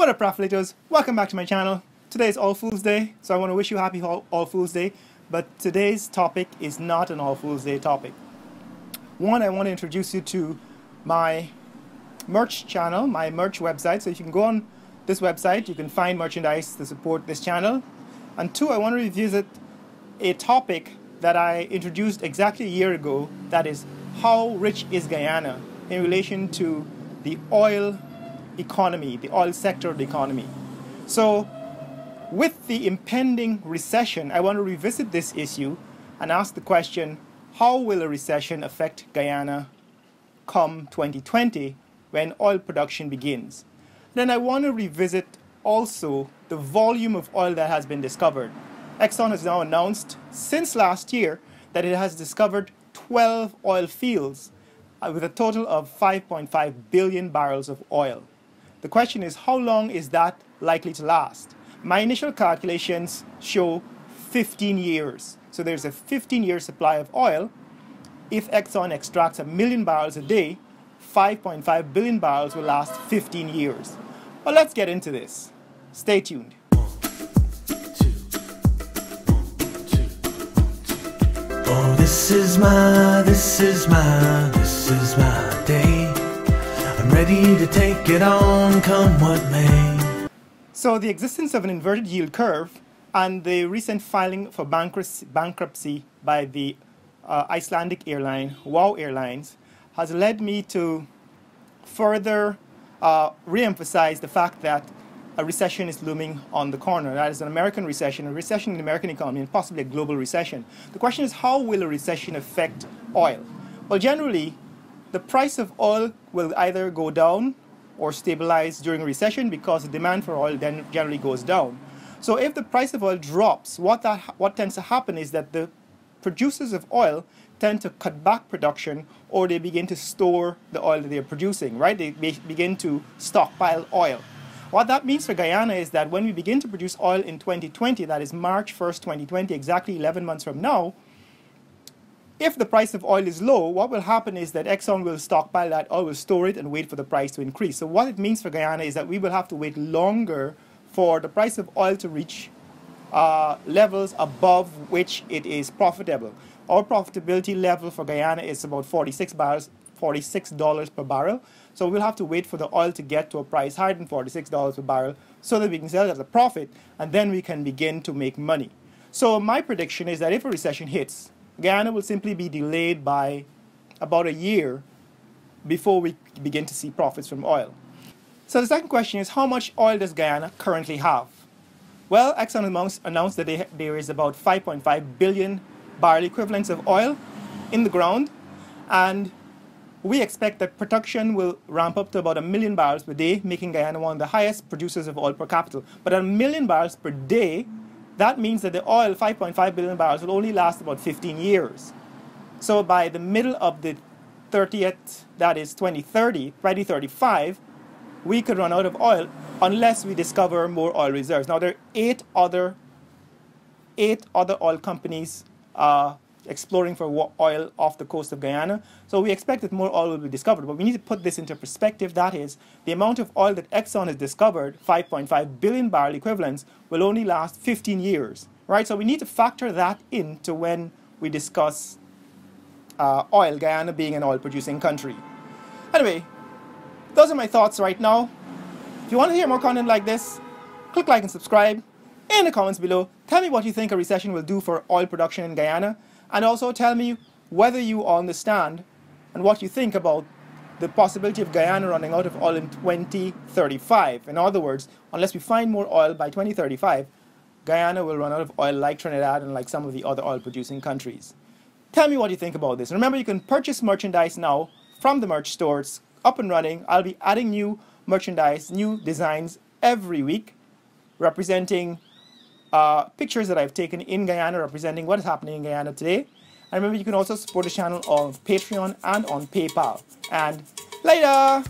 What up, Profilators? Welcome back to my channel. Today is All Fool's Day, so I want to wish you a happy All Fool's Day. But today's topic is not an All Fool's Day topic. One, I want to introduce you to my merch channel, my merch website. So if you can go on this website, you can find merchandise to support this channel. And two, I want to revisit a topic that I introduced exactly a year ago, that is, how rich is Guyana in relation to the oil economy, the oil sector of the economy. So with the impending recession, I want to revisit this issue and ask the question, how will a recession affect Guyana come 2020 when oil production begins? Then I want to revisit also the volume of oil that has been discovered. Exxon has now announced since last year that it has discovered 12 oil fields with a total of 5.5 billion barrels of oil. The question is, how long is that likely to last? My initial calculations show 15 years. So there's a 15-year supply of oil. If Exxon extracts 1 million barrels a day, 5.5 billion barrels will last 15 years. Well, let's get into this. Stay tuned. Oh, this is my day. I'm ready to take it on, come what may. So the existence of an inverted yield curve and the recent filing for bankruptcy by the Icelandic airline, WOW Airlines, has led me to further re-emphasize the fact that a recession is looming on the corner. That is an American recession, a recession in the American economy, and possibly a global recession. The question is, how will a recession affect oil? Well, generally, the price of oil will either go down or stabilize during a recession because the demand for oil then generally goes down. So if the price of oil drops, what tends to happen is that the producers of oil tend to cut back production, or they begin to store the oil that they're producing, right? They begin to stockpile oil. What that means for Guyana is that when we begin to produce oil in 2020, that is March 1st, 2020, exactly 11 months from now, if the price of oil is low, what will happen is that Exxon will stockpile that oil, will store it, and wait for the price to increase. So what it means for Guyana is that we will have to wait longer for the price of oil to reach levels above which it is profitable. Our profitability level for Guyana is about $46 per barrel. So we'll have to wait for the oil to get to a price higher than $46 per barrel so that we can sell it as a profit, and then we can begin to make money. So my prediction is that if a recession hits, Guyana will simply be delayed by about a year before we begin to see profits from oil. So the second question is, how much oil does Guyana currently have? Well, Exxon announced that there is about 5.5 billion barrel equivalents of oil in the ground, and we expect that production will ramp up to about 1 million barrels per day, making Guyana one of the highest producers of oil per capita. But at 1 million barrels per day, that means that the oil, 5.5 billion barrels, will only last about 15 years. So by the middle of the 30th, that is 2035, we could run out of oil unless we discover more oil reserves. Now, there are eight other oil companies exploring for oil off the coast of Guyana. So we expect that more oil will be discovered. But we need to put this into perspective. That is, the amount of oil that Exxon has discovered, 5.5 billion barrel equivalents, will only last 15 years. Right? So we need to factor that into when we discuss oil, Guyana being an oil-producing country. Anyway, those are my thoughts right now. If you want to hear more content like this, click like and subscribe. In the comments below, tell me what you think a recession will do for oil production in Guyana. And also tell me whether you understand and what you think about the possibility of Guyana running out of oil in 2035. In other words, unless we find more oil by 2035, Guyana will run out of oil like Trinidad and like some of the other oil-producing countries. Tell me what you think about this. And remember, you can purchase merchandise now from the merch stores, up and running. I'll be adding new merchandise, new designs every week, representing pictures that I've taken in Guyana, representing what is happening in Guyana today. And remember, you can also support the channel on Patreon and on PayPal. And later!